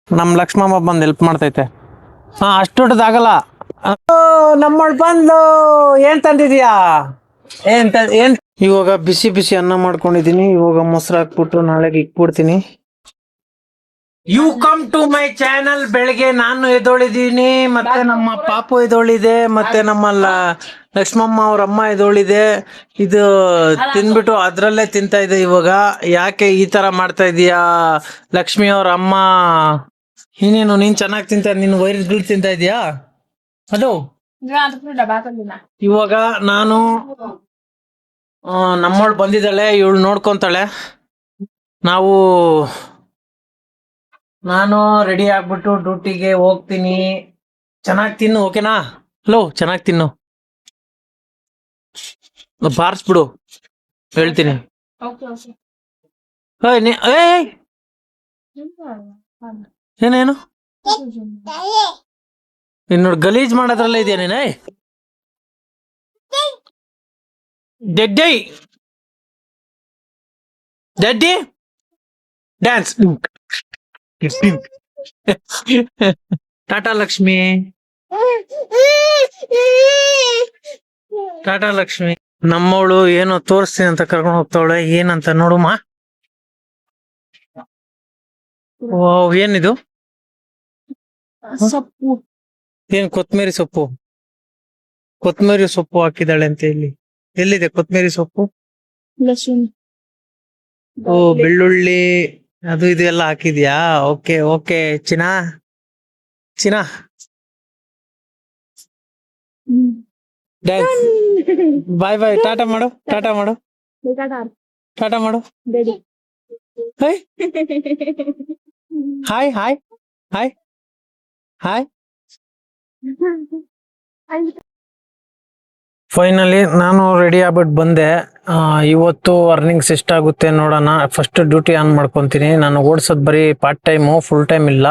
ನಮ್ಮ ಲಕ್ಷ್ಮಮ್ಮ ಬಂದು ಹೆಲ್ಪ್ ಮಾಡ್ತೈತೆ. ಹಾ, ಅಷ್ಟು ದೊಡ್ಡದಾಗಲ್ಲ. ನಮ್ಮಳು ಬಂದು ಏನ್ ತಂದಿದ್ಯಾ? ಏನ್ ಇವಾಗ ಬಿಸಿ ಬಿಸಿ ಅನ್ನ ಮಾಡ್ಕೊಂಡಿದೀನಿ. ಇವಾಗ ಮೊಸರು ಹಾಕ್ಬಿಟ್ಟು ನಾಳೆಗೆ ಇಕ್ಬಿಡ್ತೀನಿ. You come to my channel. ಬೆಳಿಗ್ಗೆ ನಾನು ಎದ್ದೊಳಿದೀನಿ, ಮತ್ತೆ ನಮ್ಮ ಪಾಪು ಎದ್ದೊಳಿದೆ, ಮತ್ತೆ ನಮ್ಮ ಲಕ್ಷ್ಮಮ್ಮ ಅವ್ರ ಅಮ್ಮ ಎದ್ದೊಳಿದೆ. ಇದು ತಿನ್ಬಿಟ್ಟು ಅದ್ರಲ್ಲೇ ತಿಂತಾ ಇದೆ. ಇವಾಗ ಯಾಕೆ ಈ ತರ ಮಾಡ್ತಾ ಇದೀಯಾ ಲಕ್ಷ್ಮಿ ಅವ್ರ ಅಮ್ಮ? ಇನ್ನೇನು ನೀನ್ ಚೆನ್ನಾಗಿ ತಿಂತ, ನಿನ್ ವೈರ್ಗಳು ತಿಂತಾ ಇದೀಯಾ? ಅದು ಇವಾಗ ನಾನು ನಮ್ಮವಳು ಬಂದಿದ್ದಾಳೆ, ಇವಳು ನೋಡ್ಕೊಂತಾಳೆ. ನಾನು ರೆಡಿ ಆಗ್ಬಿಟ್ಟು ಡ್ಯೂಟಿಗೆ ಹೋಗ್ತೀನಿ. ಚೆನ್ನಾಗಿ ತಿನ್ನು, ಓಕೆನಾ? ಹಲೋ, ಚೆನ್ನಾಗಿ ತಿನ್ನು, ಬಾರಿಸ್ಬಿಡು, ಹೇಳ್ತೀನಿ. ಏನೇನು ಇನ್ನೋಡು ಗಲೀಜ್ ಮಾಡೋದ್ರಲ್ಲ ಇದೆಯಾ ನೀನು? ಡೆಡ್ಡಿ ಡೆಡ್ಡಿ ಡ್ಯಾನ್ಸ್. ಟಾಟಾ ಲಕ್ಷ್ಮಿ, ಟಾಟಾ ಲಕ್ಷ್ಮಿ. ನಮ್ಮವಳು ಏನೋ ತೋರಿಸ್ತೀನಿ ಅಂತ ಕರ್ಕೊಂಡು ಹೋಗ್ತಾವಳೆ. ಏನಂತ ನೋಡುಮ್ಮ. ಏನಿದು? ಸೊಪ್ಪು. ಏನ್ ಕೊತ್ಮಿರಿ ಸೊಪ್ಪು? ಕೊತ್ಮಿರಿ ಸೊಪ್ಪು ಹಾಕಿದಾಳೆ ಅಂತ. ಎಲ್ಲಿದೆ ಕೊತ್ಮಿರಿ ಸೊಪ್ಪು? ಓ, ಬೆಳ್ಳುಳ್ಳಿ ಅದು ಇದು ಎಲ್ಲ ಹಾಕಿದ್ಯಾ? ಓಕೆ ಓಕೆ ಚಿನಾ, ಚಿನಾ. ಡ್ಯಾನ್ಸ್. ಬಾಯ್ ಬಾಯ್, ಟಾಟಾ ಮಾಡು, ಟಾಟಾ ಮಾಡು, ಟಾಟಾ ಮಾಡು. Hi hi hi hi. Finally ನಾನು ರೆಡಿ ಆಗ್ಬಿಟ್ಟು ಬಂದೆ. ಇವತ್ತು ಅರ್ನಿಂಗ್ಸ್ ಎಷ್ಟಾಗುತ್ತೆ ನೋಡೋಣ. ಫಸ್ಟ್ ಡ್ಯೂಟಿ ಆನ್ ಮಾಡ್ಕೊತೀನಿ. ನಾನು ಓಡಿಸೋದು ಬರೀ ಪಾರ್ಟ್ ಟೈಮು, ಫುಲ್ ಟೈಮ್ ಇಲ್ಲ.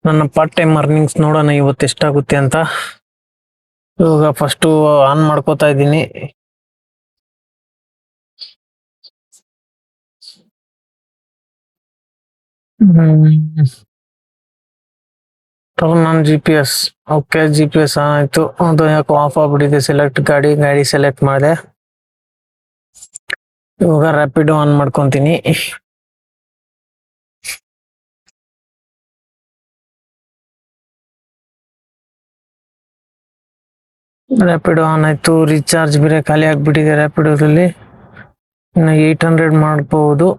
ನನ್ನ ಪಾರ್ಟ್ ಟೈಮ್ ಅರ್ನಿಂಗ್ಸ್ ನೋಡೋಣ ಇವತ್ತು ಎಷ್ಟಾಗುತ್ತೆ ಅಂತ. ಇವಾಗ ಫಸ್ಟು ಆನ್ ಮಾಡ್ಕೋತಾ ಇದ್ದೀನಿ. ನನ್ನ GPS. ಓಕೆ, GPS ಆನ್ ಆಯ್ತು. ಅದು ಯಾಕೋ ಆಫ್ ಆಗ್ಬಿಟ್ಟಿದೆ. ಸೆಲೆಕ್ಟ್ ಗಾಡಿ ಸೆಲೆಕ್ಟ್ ಮಾಡಿದೆ. ಇವಾಗ ರ್ಯಾಪಿಡೋ ಆನ್ ಮಾಡ್ಕೊಂತೀನಿ. ರ್ಯಾಪಿಡೋ ಆನ್ ಆಯ್ತು. ರೀಚಾರ್ಜ್ ಬೇರೆ ಖಾಲಿ ಆಗ್ಬಿಟ್ಟಿದೆ ರ್ಯಾಪಿಡೋದಲ್ಲಿ. ಇನ್ನು 800 ಮಾಡ್ಬೋದು.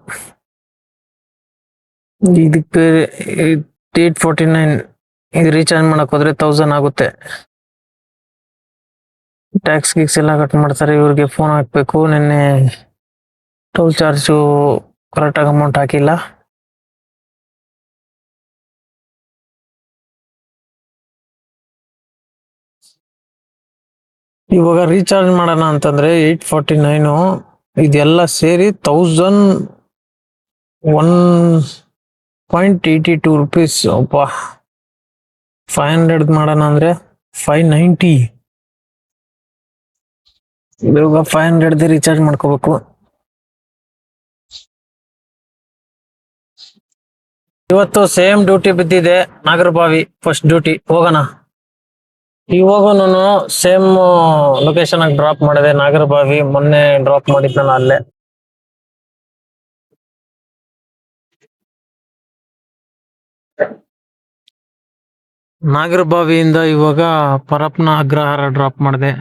ಇದಕ್ಕೆ 849. ಇದು ರೀಚಾರ್ಜ್ ಮಾಡಕ್ ಹೋದ್ರೆ 1000 ಆಗುತ್ತೆ. ಟ್ಯಾಕ್ಸ್ ಗೀಕ್ಸ್ ಎಲ್ಲ ಕಟ್ ಮಾಡ್ತಾರೆ. ಇವ್ರಿಗೆ ಫೋನ್ ಹಾಕ್ಬೇಕು. ನಿನ್ನೆ ಟೋಲ್ ಚಾರ್ಜು ಕರೆಕ್ಟಾಗಿ ಅಮೌಂಟ್ ಹಾಕಿಲ್ಲ. ಇವಾಗ ರೀಚಾರ್ಜ್ ಮಾಡೋಣ ಅಂತಂದ್ರೆ 849. ಇದೆಲ್ಲ ಸೇರಿ 1001.82 rupees. ಅಪ್ಪ, 500 ಮಾಡೋಣ ಅಂದ್ರೆ 590. ಇವಾಗ 500 ರೀಚಾರ್ಜ್ ಮಾಡ್ಕೋಬೇಕು. ಇವತ್ತು ಸೇಮ್ ಡ್ಯೂಟಿ ಬಿದ್ದಿದೆ, ನಾಗರಬಾವಿ ಫಸ್ಟ್ ಡ್ಯೂಟಿ. ಹೋಗೋಣ. ಇವಾಗನು ಸೇಮ್ ಲೊಕೇಶನ್ ಆಗಿ ಡ್ರಾಪ್ ಮಾಡಿದೆ, ನಾಗರಬಾವಿ. ಮೊನ್ನೆ ಡ್ರಾಪ್ ಮಾಡಿದ್ನಲ್ಲ ಅಲ್ಲೇ. ನಾಗರಬಾವಿಯಿಂದ ಇವಾಗ ಪರಪ್ನ ಅಗ್ರಹಾರ ಡ್ರಾಪ್ ಮಾಡಿದೆ.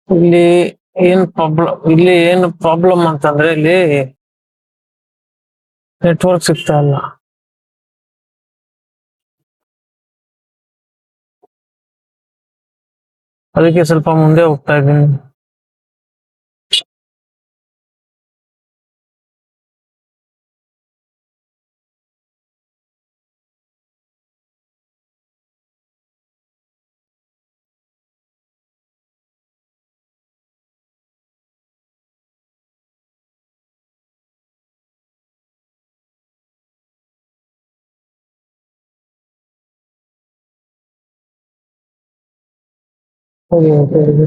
ಇಲ್ಲಿ ಏನು ಪ್ರಾಬ್ಲಮ್ ಅಂತಂದ್ರೆ ಇಲ್ಲಿ ನೆಟ್ವರ್ಕ್ ಸಿಗ್ತಾ ಇಲ್ಲ. ಅದಕ್ಕೆ ಸ್ವಲ್ಪ ಮುಂದೆ ಹೋಗ್ತಾ ಇದ್ದೀನಿ. ಹೋಗಿ ಹೋಗಿ.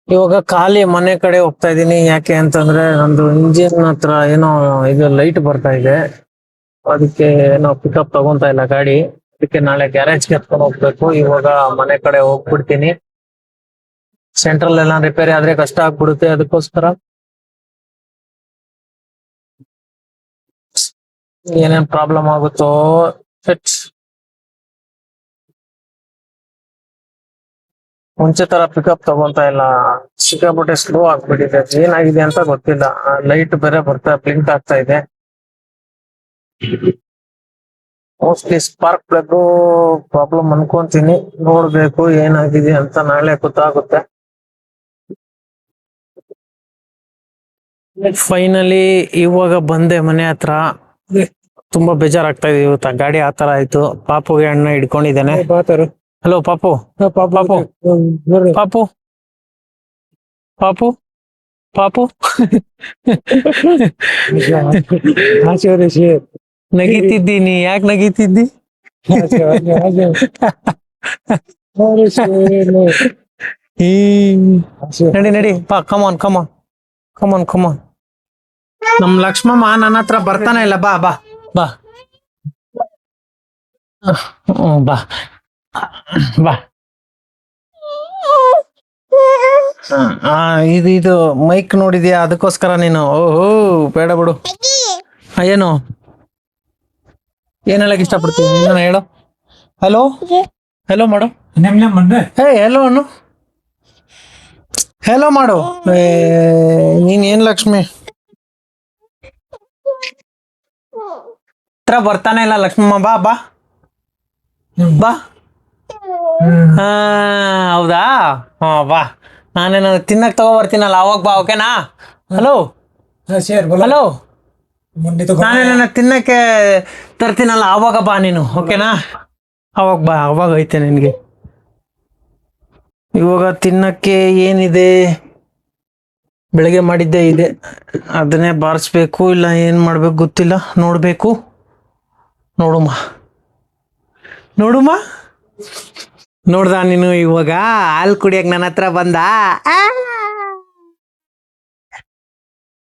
ಇವಾಗ ಖಾಲಿ ಮನೆ ಕಡೆ ಹೋಗ್ತಾ ಇದೀನಿ. ಯಾಕೆ ಅಂತಂದ್ರೆ ನಂದು ಇಂಜಿನ್ ಹತ್ರ ಏನೋ ಇದು ಲೈಟ್ ಬರ್ತಾ ಇದೆ. ಅದಕ್ಕೆ ಏನೋ ಪಿಕಪ್ ತಗೊಂತಾ ಇಲ್ಲ ಗಾಡಿ. ಅದಕ್ಕೆ ನಾಳೆ ಗ್ಯಾರೇಜ್ಗೆ ಎತ್ಕೊಂಡು ಹೋಗ್ಬೇಕು. ಇವಾಗ ಮನೆ ಕಡೆ ಹೋಗ್ಬಿಡ್ತೀನಿ. ಸೆಂಟ್ರಲ್ ಎಲ್ಲ ರಿಪೇರಿ ಆದ್ರೆ ಕಷ್ಟ ಆಗ್ಬಿಡುತ್ತೆ. ಅದಕ್ಕೋಸ್ಕರ ಏನೇನ್ ಪ್ರಾಬ್ಲಮ್ ಆಗುತ್ತೋ ಶಟ್. ಮುಂಚೆ ತರ ಪಿಕಪ್ ತಗೊಂತಾ ಇಲ್ಲ. ಸಿಕ್ಕಾಪಟ್ಟೆ ಸ್ಲೋ ಆಗ್ಬಿಟ್ಟಿದೆ. ಏನಾಗಿದೆ ಅಂತ ಗೊತ್ತಿಲ್ಲ. ಲೈಟ್ ಬೇರೆ ಬರ್ತಾ ಬ್ಲಿಂಕ್ ಆಗ್ತಾ ಇದೆ. ಮೋಸ್ಟ್ಲಿ ಸ್ಪಾರ್ಕ್ ಪ್ಲಗ್ ಪ್ರಾಬ್ಲಮ್ ಅನ್ಕೊಂತೀನಿ. ನೋಡ್ಬೇಕು ಏನಾಗಿದೆ ಅಂತ, ನಾಳೆ ಗೊತ್ತಾಗುತ್ತೆ. ಫೈನಲಿ ಇವಾಗ ಬಂದೆ ಮನೆ ಹತ್ರ. ತುಂಬಾ ಬೇಜಾರಾಗ್ತಾ ಇದೆ. ಇವತ್ತು ಗಾಡಿ ಆತರ ಆಯ್ತು. ಪಾಪುಗೆ ಅಣ್ಣ ಹಿಡ್ಕೊಂಡಿದ್ದೇನೆ. ಹಲೋ ಪಾಪು, ಪಾಪು, ಪಾಪು, ಪಾಪು, ಪಾಪು. ನಗೀತಿದ್ದೀನಿ. ಯಾಕೆ ನಗೀತಿದ್ದಿ? ನಡಿ ನಡಿ ಪಾ, ಕಮಾನ್ ಕಮಾನ್ ಕಮಾನ್ ಕಮಾನ್. ನಮ್ ಲಕ್ಷ್ಮಮ್ಮ ನನ್ನ ಹತ್ರ ಬರ್ತಾನೆ ಇಲ್ಲ. ಬಾ ಬಾ ಬಾ, ಬಾ ಬಾ. ಇದು ಮೈಕ್ ನೋಡಿದ್ಯಾ? ಅದಕ್ಕೋಸ್ಕರ ನೀನು ಓಹೋ ಬೇಡ ಬಿಡು. ಏನು ಏನ್ ಹೇಳಕ್ ಇಷ್ಟಪಡ್ತೀನಿ? ಏನೋ ಹೇಳು. ಹಲೋ ಹೆಲೋ ಮಾಡು. ಹೇ ಹೆಲೋ ಅನ್ನು, ಹೆಲೋ ಮಾಡು. ನೀನ್ ಏನ್ ಲಕ್ಷ್ಮಿ ಹತ್ರ ಬರ್ತಾನೆ ಇಲ್ಲ ಲಕ್ಷ್ಮಮ್ಮ. ಬಾ ಬಾ ಬಾ. ಹಾ ಹೌದಾ? ಹಾ ಬಾ. ನಾನೇನು ತಿನ್ನಕ್ ತಗೋ ಬರ್ತೀನಲ್ಲ, ಅವಾಗ ಬಾ. ಓಕೆನಾ? ಹಲೋ ಹಲೋ, ನಾನೇನ ತಿನ್ನಕ್ಕೆ ತರ್ತೀನಲ್ಲ, ಅವಾಗ ಬಾ ನೀನು. ಓಕೆನಾ? ಅವಾಗ ಬಾ, ಅವಾಗ ಐತೆ ನಿನ್ಗೆ. ಇವಾಗ ತಿನ್ನಕ್ಕೆ ಏನಿದೆ? ಬೆಳಗ್ಗೆ ಮಾಡಿದ್ದೆ ಇದೆ, ಅದನ್ನೇ ಬಾರಿಸ್ಬೇಕು. ಇಲ್ಲ ಏನ್ ಮಾಡ್ಬೇಕು ಗೊತ್ತಿಲ್ಲ. ನೋಡ್ಬೇಕು. ನೋಡುಮ್ಮ ನೋಡುಮ್ಮ. ನೋಡ್ದ ನೀನು ಇವಾಗ ಹಾಲು ಕುಡಿಯಕ್ ನನ್ನ ಹತ್ರ ಬಂದ.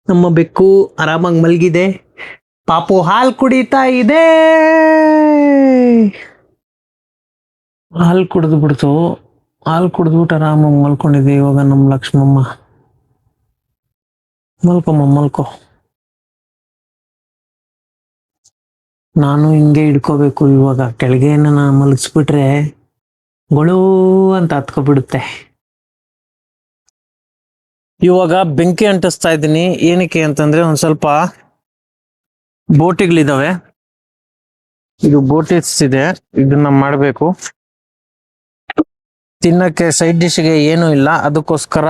ನಮ್ಮ ಬೆಕ್ಕು ಆರಾಮಾಗಿ ಮಲಗಿದೆ. ಪಾಪು ಹಾಲು ಕುಡಿತಾ ಇದೆ. ಹಾಲು ಕುಡಿದು ಬಿಡ್ತು. ಹಾಲು ಕುಡಿದ್ಬಿಟ್ಟು ಆರಾಮಾಗಿ ಮಲ್ಕೊಂಡಿದೆ. ಇವಾಗ ನಮ್ಮ ಲಕ್ಷ್ಮಮ್ಮ ಮಲ್ಕೊಮ್ಮ, ಮಲ್ಕೊ. ನಾನು ಹಿಂಗೆ ಹಿಡ್ಕೋಬೇಕು. ಇವಾಗ ಕೆಳಗೆ ನಾನು ಮಲಗಿಸ್ಬಿಟ್ರೆ ಗೊಳು ಅಂತ ಹತ್ಕೊಬಿಡುತ್ತೆ. ಇವಾಗ ಬೆಂಕಿ ಅಂಟಿಸ್ತಾ ಇದ್ದೀನಿ. ಏನಕ್ಕೆ ಅಂತಂದ್ರೆ ಒಂದ್ ಸ್ವಲ್ಪ ಬೋಟಿಗಳಿದಾವೆ. ಇದು ಬೋಟಿಸ್ ಇದೆ, ಇದನ್ನ ಮಾಡಬೇಕು. ತಿನ್ನಕ್ಕೆ ಸೈಡ್ ಡಿಶ್ಗೆ ಏನೂ ಇಲ್ಲ, ಅದಕ್ಕೋಸ್ಕರ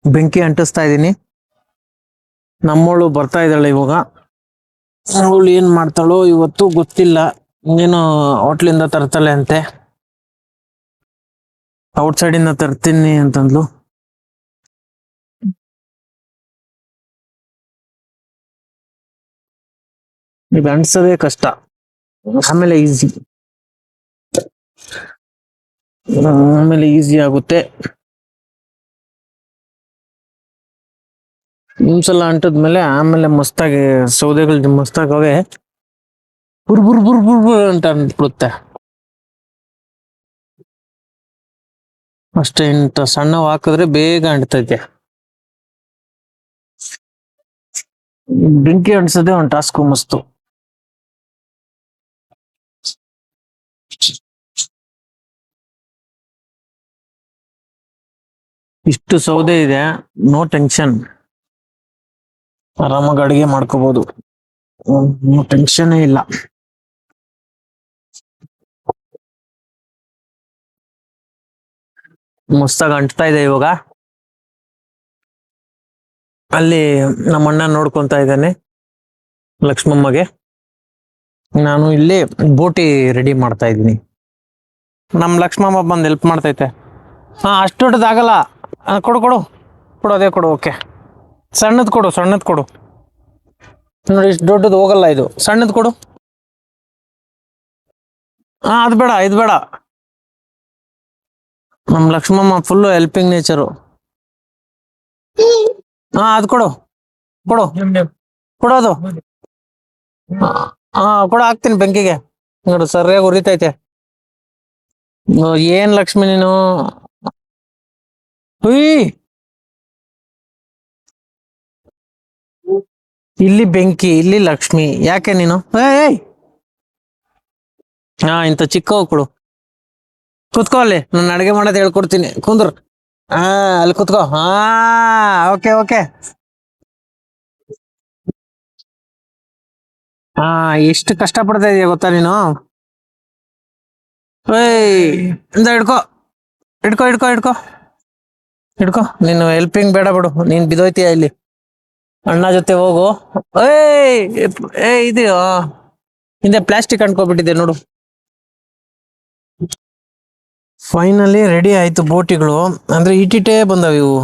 ಬೆಂಕಿ ಅಂಟಿಸ್ತಾ ಇದ್ದೀನಿ. ನಮ್ಮವಳು ಬರ್ತಾ ಇದ್ದಾಳೆ ಇವಾಗ. ಅವಳು ಏನ್ ಮಾಡ್ತಾಳೋ ಇವತ್ತು ಗೊತ್ತಿಲ್ಲ. ಏನೋ ಹೋಟ್ಲಿಂದ ತರ್ತಾಳೆ ಅಂತೆ. ಔಟ್ ಸೈಡ್ ಇಂದ ತರ್ತೀನಿ ಅಂತಂದ್ಲು. ಇದು ಅಂಟಿಸೋದೇ ಕಷ್ಟ, ಆಮೇಲೆ ಈಸಿ. ಆಮೇಲೆ ಈಸಿ ಆಗುತ್ತೆ. ನಿಮ್ಸಲ ಅಂಟದ್ಮೇಲೆ ಆಮೇಲೆ ಮಸ್ತಾಗಿ ಸೌದೆಗಳು ಮಸ್ತಾಗವೆ. ಬುರ್ ಬುರ್ ಬುರ್ ಬುರ್ ಬುರ್ ಅಂತ ಅಂಟ್ಬಿಡುತ್ತೆ. ಅಷ್ಟೇ ಸಣ್ಣ ಹಾಕಿದ್ರೆ ಬೇಗ ಅಂಟ್ತೈತೆ. ಬೆಂಕಿ ಅಂಟಿಸೋದೇ ಒಂದು ಟಾಸ್ಕ್ ಮಸ್ತು. ಇಷ್ಟು ಸೌದೆ ಇದೆ, ನೋ ಟೆನ್ಷನ್, ಆರಾಮಾಗಿ ಅಡಿಗೆ ಮಾಡ್ಕೋಬಹುದು, ಟೆನ್ಷನ್ ಇಲ್ಲ. ಮಸ್ತಾಗಿ ಅಂಟ್ತಾ ಇದೆ ಇವಾಗ. ಅಲ್ಲಿ ನಮ್ಮ ಅಣ್ಣ ನೋಡ್ಕೊಂತ ಇದ್ದಾನೆ ಲಕ್ಷ್ಮಮ್ಮಗೆ, ನಾನು ಇಲ್ಲಿ ಬೋಟಿ ರೆಡಿ ಮಾಡ್ತಾ ಇದ್ದೀನಿ. ನಮ್ ಲಕ್ಷ್ಮಮ್ಮ ಬಂದು ಹೆಲ್ಪ್ ಮಾಡ್ತೈತೆ. ಹಾ, ಅಷ್ಟು ದೊಡ್ಡದಾಗಲ್ಲ. ಕೊಡು ಕೊಡು ಕೊಡು, ಅದೇ ಕೊಡು. ಓಕೆ, ಸಣ್ಣದ್ ಕೊಡು, ಸಣ್ಣದ್ ಕೊಡು. ನೋಡಿ, ಇಷ್ಟು ದೊಡ್ಡದು ಹೋಗಲ್ಲ ಇದು, ಸಣ್ಣದ್ ಕೊಡು. ಹಾ, ಅದು ಬೇಡ, ಇದು ಬೇಡ. ನಮ್ ಲಕ್ಷ್ಮಮ್ಮ ಫುಲ್ ಹೆಲ್ಪಿಂಗ್ ನೇಚರು. ಹಾ, ಅದು ಕೊಡು ಕೊಡು ಕೊಡೋದು. ಹಾ, ಕೊಡು, ಹಾಕ್ತೀನಿ ಬೆಂಕಿಗೆ. ನೋಡು ಸರಿಯಾಗಿ ಉರಿತೈತೆ. ಏನ್ ಲಕ್ಷ್ಮಿ ನೀನು? ಹುಯ್, ಇಲ್ಲಿ ಬೆಂಕಿ, ಇಲ್ಲಿ ಲಕ್ಷ್ಮಿ, ಯಾಕೆ ನೀನು? ಏಯ್, ಹಾ, ಇಂಥ ಚಿಕ್ಕ ಕೊಡು. ಕುತ್ಕೋ ಅಲ್ಲಿ, ನಾನು ಅಡಿಗೆ ಮಾಡೋದು ಹೇಳ್ಕೊಡ್ತೀನಿ, ಕುಂದ್ರ. ಹಾ, ಅಲ್ಲಿ ಕುತ್ಕೋ. ಹಾ, ಓಕೆ ಓಕೆ. ಹಾ, ಎಷ್ಟು ಕಷ್ಟ ಪಡ್ತಾ ಇದೀಯ ಗೊತ್ತಾ ನೀನು? ಏಯ್, ಇಂದ ಹಿಡ್ಕೋ ಹಿಡ್ಕೋ ಹಿಡ್ಕೋ ಹಿಡ್ಕೋ ಹಿಡ್ಕೋ. ನೀನು ಹೆಲ್ಪಿಂಗ್ ಬೇಡ ಬಿಡು, ನೀನ್ ಬಿದೋಯ್ತೀಯ ಇಲ್ಲಿ. ಅಣ್ಣ ಜೊತೆ ಹೋಗು. ಏಯ್ ಇದು ಹಿಂದೆ ಪ್ಲಾಸ್ಟಿಕ್ ಅಂಟ್ಕೊಬಿಟ್ಟಿದೆ ನೋಡು. ಫೈನಲಿ ರೆಡಿ ಆಯ್ತು ಬೋಟಿಗಳು. ಅಂದ್ರೆ ಇಟಿಟೇ ಬಂದವ ಇವು.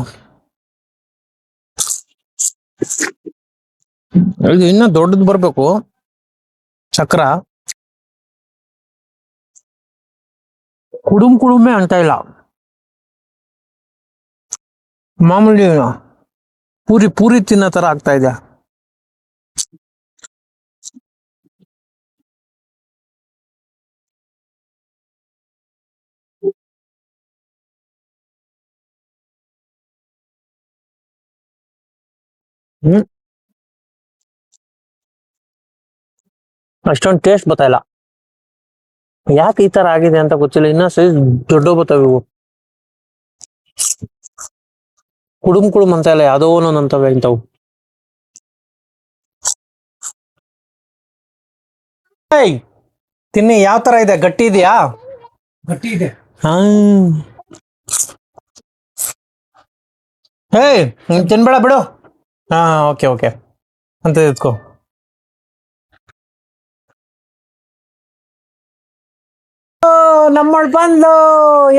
ಇದು ಇನ್ನ ದೊಡ್ಡದು ಬರ್ಬೇಕು ಚಕ್ರ. ಕುಡುಮೆ ಅಂತ ಇಲ್ಲ, ಮಾಮೂಲಿ ಪೂರಿ ಪೂರಿ ತಿನ್ನೋ ತರ ಆಗ್ತಾ ಇದೆ. ಅಷ್ಟೊಂದು ಟೇಸ್ಟ್ ಬರ್ತಾ ಇಲ್ಲ. ಯಾಕೆ ಈ ತರ ಆಗಿದೆ ಅಂತ ಗೊತ್ತಿಲ್ಲ. ಇನ್ನ ಸೈಜ್ ದೊಡ್ಡ ಬರ್ತಾವ ಇವು. ಕುಡುಮ್ ಅಂತ ಇಲ್ಲ, ಯಾವುದೋ ಒಂದೊಂದು ಅಂತವೆ ಇಂಥವು. ತಿನ್ನಿ, ಯಾವ ತರ ಇದೆ? ಗಟ್ಟಿ ಇದೆಯಾ? ಗಟ್ಟಿ ಇದೆ. ಹಾ, ಹೇ, ತಿನ್ಬೇಡ ಬಿಡು. ಹಾ, ಓಕೆ ಓಕೆ ಅಂತ ಎತ್ಕೋ. ನಮ್ಮಳ್ ಬಂದ್ಲು.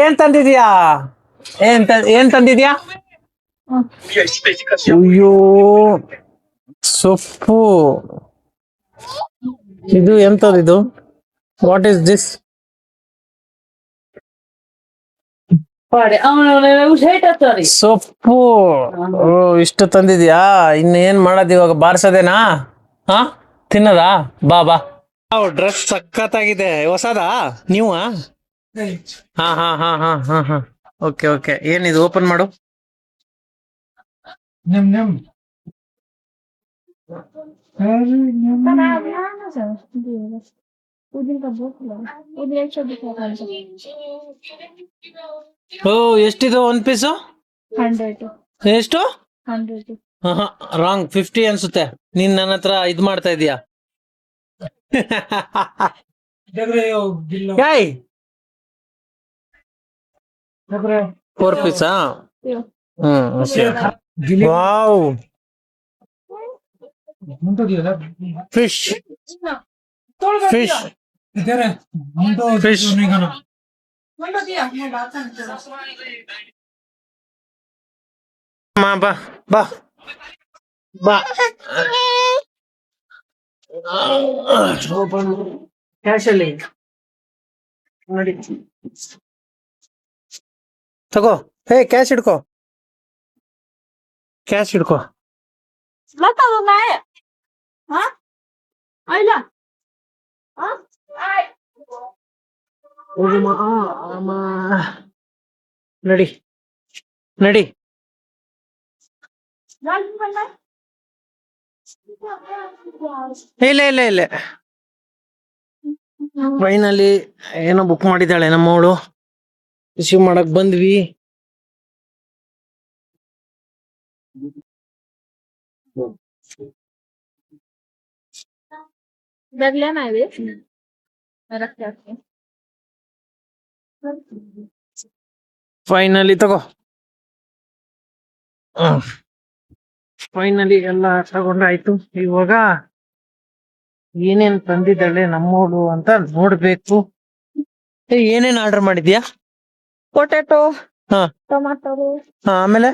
ಏನ್ ತಂದಿದ್ಯಾ? ಏನ್ ತಂದಿದ್ಯಾ? ಅಯ್ಯೋ, ಸೊಪ್ಪು. ಇದು ಎಂತದಿದು? What is this? ಸೊಪ್ಪು. ಇಷ್ಟು ತಂದಿದ್ಯಾ? ಇನ್ನೇನ್ ಮಾಡೋದು ಇವಾಗ? ಬಾರ್ಸೋದೇನಾ? ಹಾ, ತಿನ್ನದಾ? ಬಾ ಬಾ. ಡ್ರೆಸ್ ಸಖತ್ತಾಗಿದೆ. ಹೊಸದಾ? ನೀವು? ಹಾ ಹಾ ಹಾ ಹಾ ಹಾ ಹಾ, ಓಕೆ ಓಕೆ. ಏನಿದು? ಓಪನ್ ಮಾಡು. ಓ, ಎಷ್ಟಿದು ಒಂದ್ ಪೀಸು? 100. ಎಷ್ಟು? 100. ರಾಂಗ್, 50 ಅನ್ಸುತ್ತೆ. ನೀನ್ ನನ್ನ ಹತ್ರ ಇದ್ ಮಾಡ್ತಾ ಇದೀಯಾ? ಏಯ್, 4 Pisa? Wow, fish fish fish. ಬಾ ಬಾ ಬಾ. ಕ್ಯಾಶ್ ಅಲ್ಲಿ ನೋಡಿ, ತಗೋ. ಹೇ, ಕ್ಯಾಶ್ ಹಿಡ್ಕೋ, ಕ್ಯಾಶ್ ಹಿಡ್ಕೋ. ನಡಿ ನಡಿ. ಇಲ್ಲ ಇಲ್ಲ ಇಲ್ಲ, ಫೈನಲಿ ಏನೋ ಬುಕ್ ಮಾಡಿದ್ದಾಳೆ ನಮ್ಮವಳು. ರಿಸೀವ್ ಮಾಡಕ್ ಬಂದ್ವಿ. ಫೈನಲಿ ತಗೋ. ಫೈನಲಿ ಎಲ್ಲ ತಗೊಂಡಾಯ್ತು. ಇವಾಗ ಏನೇನ್ ತಂದಿದ್ದಾಳೆ ನಮ್ಮೋಳು ಅಂತ ನೋಡ್ಬೇಕು. ಏನೇನ್ ಆರ್ಡರ್ ಮಾಡಿದ್ಯಾ? ಪೊಟ್ಯಾಟೊ, ಹಾ ಟೊಮಾಟೊ, ಹಾ, ಆಮೇಲೆ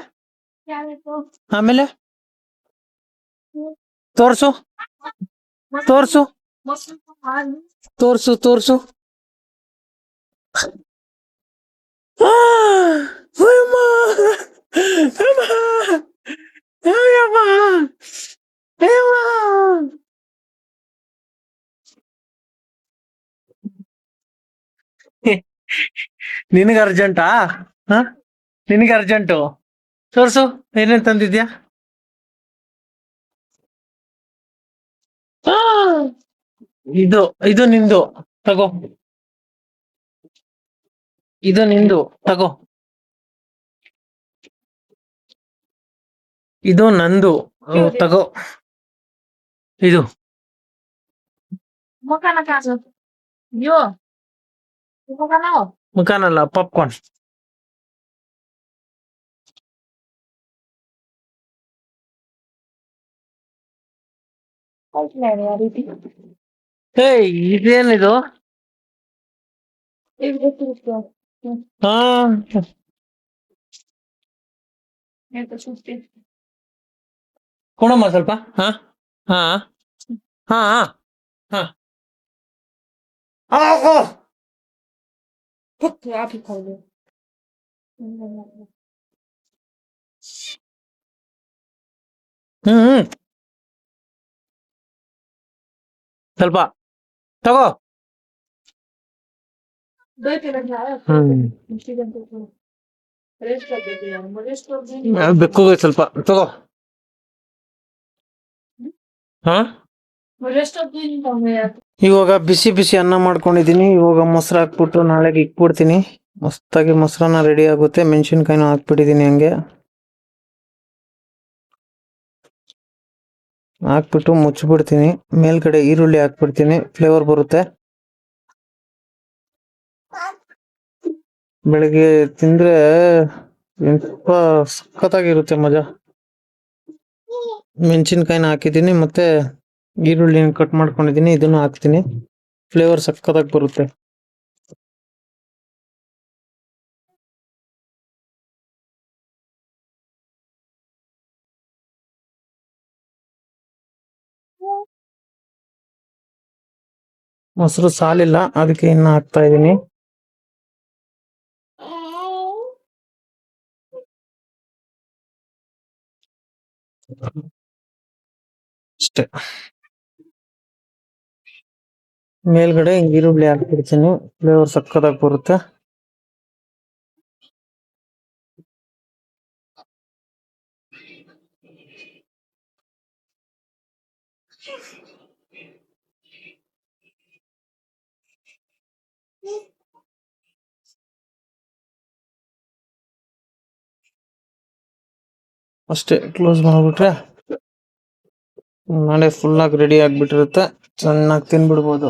ಕ್ಯಾರೆಟು, ಆಮೇಲೆ ತೋರ್ಸು ತೋರ್ಸು ಹಾಲು, ತೋರ್ಸು ತೋರ್ಸು. ಆ, ಅಯ್ಯಮ್ಮ, ಅಮ್ಮ, ಅಯ್ಯಮ್ಮ, ಅಯ್ಯಮ್ಮ. ನಿನಗ ಅರ್ಜೆಂಟಾ? ಹ, ನಿನಗೆ ಅರ್ಜೆಂಟು. ತೋರ್ಸು ಏನೇನ್ ತಂದಿದ್ಯಾ? ಆ, ಇದು ಇದು ನಿಂದು ತಗೋ. ಇದು ನಿಂದು ತಗೋ. ಇದು ನಂದು ತಗೋ. ಇದು ಮುಖನ ಕಾಸು. ಅಯ್ಯೋ, ಮುಖನೋ ಮುಖಾನಲ್ಲ, ಪಾಪ್ಕಾರ್ನ್. ಆ ರೀತಿ ಏಯ್, ಇದೇನಿದು? ಈಗ ಗೊತ್ತಿರುತ್ತೆ. ಹಾ, ಕೊಡಮ್ಮ ಸ್ವಲ್ಪ. ಹಾ ಹಾ ಹಾ ಹಾ ಹಾ. ಹ್ಮ್, ಸ್ವಲ್ಪ ತಗೋ. ಬೆಕ್ಕು ಸ್ವಲ್ಪ ತಗೋ. ಹಾ, ಇವಾಗ ಬಿಸಿ ಬಿಸಿ ಅನ್ನ ಮಾಡ್ಕೊಂಡಿದೀನಿ. ಇವಾಗ ಮೊಸರು ಹಾಕ್ಬಿಟ್ಟು ನಾಳೆಗೆ ಇಕ್ಬಿಡ್ತೀನಿ. ಮಸ್ತಾಗಿ ಮೊಸರನ್ನ ರೆಡಿ ಆಗುತ್ತೆ. ಮೆಣಸಿನ್ಕಾಯಿನೂ ಹಾಕ್ಬಿಟ್ಟಿದೀನಿ. ಹಂಗೆ ಹಾಕ್ಬಿಟ್ಟು ಮುಚ್ಚಿಬಿಡ್ತೀನಿ. ಮೇಲ್ಗಡೆ ಈರುಳ್ಳಿ ಹಾಕ್ಬಿಡ್ತೀನಿ, ಫ್ಲೇವರ್ ಬರುತ್ತೆ. ಬೆಳಿಗ್ಗೆ ತಿಂದ್ರೆ ತುಂಬಾ ಸಖತ್ತಾಗಿರುತ್ತೆ ಮಜಾ. ಮೆಣಸಿನ್ಕಾಯಿನ ಹಾಕಿದ್ದೀನಿ, ಮತ್ತೆ ಈರುಳ್ಳಿನ ಕಟ್ ಮಾಡ್ಕೊಂಡಿದ್ದೀನಿ, ಇದನ್ನು ಹಾಕ್ತೀನಿ. ಫ್ಲೇವರ್ ಸಖತ್ತಾಗಿ ಬರುತ್ತೆ. ಮೊಸರು ಸಾಲಿಲ್ಲ, ಅದಕ್ಕೆ ಇನ್ನ ಹಾಕ್ತಾ ಇದ್ದೀನಿ. ಅಷ್ಟೇ. ಮೇಲ್ಗಡೆ ಈರುಳ್ಳಿ ಹಾಕ್ಬಿಡ್ತೀನಿ, ಫ್ಲೇವರ್ ಸಕ್ಕತ್ತಾಗಿ ಬರುತ್ತೆ. ಅಷ್ಟೇ, ಕ್ಲೋಸ್ ಮಾಡ್ಬಿಟ್ರೆ ನಾಳೆ ಫುಲ್ ಆಗಿ ರೆಡಿ ಆಗ್ಬಿಟ್ಟಿರುತ್ತೆ. ಚೆನ್ನಾಗಿ ತಿನ್ಬಿಡ್ಬೋದು.